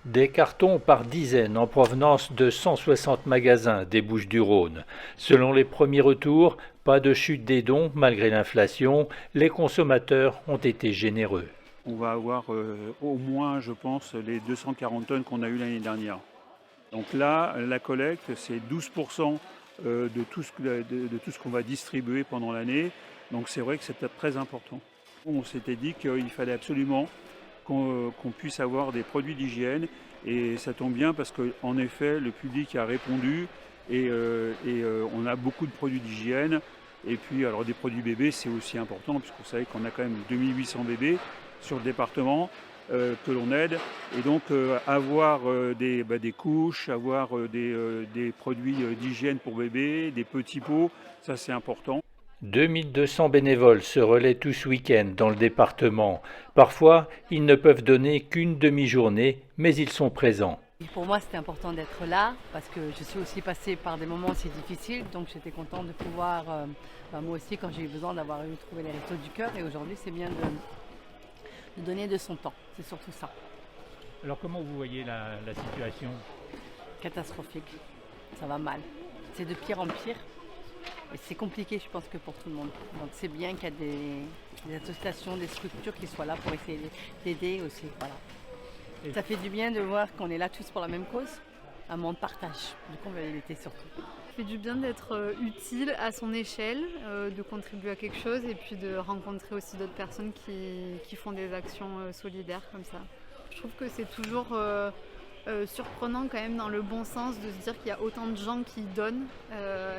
Des cartons par dizaines en provenance de 160 magasins des Bouches-du-Rhône. Selon les premiers retours, pas de chute des dons malgré l'inflation, les consommateurs ont été généreux. On va avoir au moins, je pense, les 240 tonnes qu'on a eues l'année dernière. Donc là, la collecte, c'est 12% de tout ce qu'on va distribuer pendant l'année. Donc c'est vrai que c'est très important. On s'était dit qu'il fallait absolument qu'on puisse avoir des produits d'hygiène. Et ça tombe bien parce qu'en effet, le public a répondu et on a beaucoup de produits d'hygiène. Et puis, alors des produits bébés, c'est aussi important puisqu'on savez qu'on a quand même 2800 bébés sur le département que l'on aide. Et donc, avoir des couches, avoir des produits d'hygiène pour bébés, des petits pots, ça c'est important. 2200 bénévoles se relaient tout ce week-end dans le département. Parfois, ils ne peuvent donner qu'une demi-journée, mais ils sont présents. Et pour moi, c'était important d'être là parce que je suis aussi passée par des moments aussi difficiles. Donc, j'étais contente de pouvoir, moi aussi, quand j'ai eu besoin d'avoir trouvé les Restos du Cœur. Et aujourd'hui, c'est bien de donner de son temps. C'est surtout ça. Alors comment vous voyez la situation? Catastrophique. Ça va mal. C'est de pire en pire. Et c'est compliqué, je pense, que pour tout le monde. Donc, c'est bien qu'il y ait des associations, des structures qui soient là pour essayer d'aider aussi. Voilà. Ça fait du bien de voir qu'on est là tous pour la même cause, un moment de partage, de convivialité surtout. Ça fait du bien d'être utile à son échelle, de contribuer à quelque chose et puis de rencontrer aussi d'autres personnes qui font des actions solidaires comme ça. Je trouve que c'est toujours surprenant quand même dans le bon sens de se dire qu'il y a autant de gens qui donnent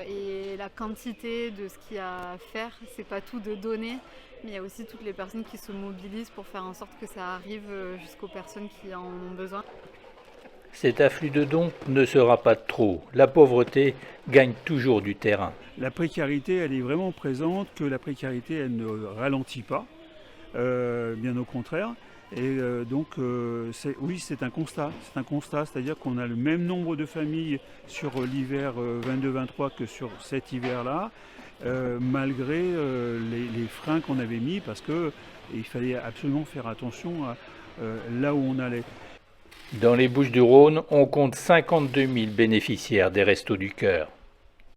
et la quantité de ce qu'il y a à faire, c'est pas tout de donner. Mais il y a aussi toutes les personnes qui se mobilisent pour faire en sorte que ça arrive jusqu'aux personnes qui en ont besoin. Cet afflux de dons ne sera pas de trop. La pauvreté gagne toujours du terrain. La précarité, elle est vraiment présente, que la précarité, elle ne ralentit pas, bien au contraire. Et oui, c'est un constat. C'est un constat, c'est-à-dire qu'on a le même nombre de familles sur l'hiver 22-23 que sur cet hiver-là. Malgré les freins qu'on avait mis parce qu'il fallait absolument faire attention à là où on allait. Dans les Bouches-du-Rhône, on compte 52 000 bénéficiaires des Restos du Cœur.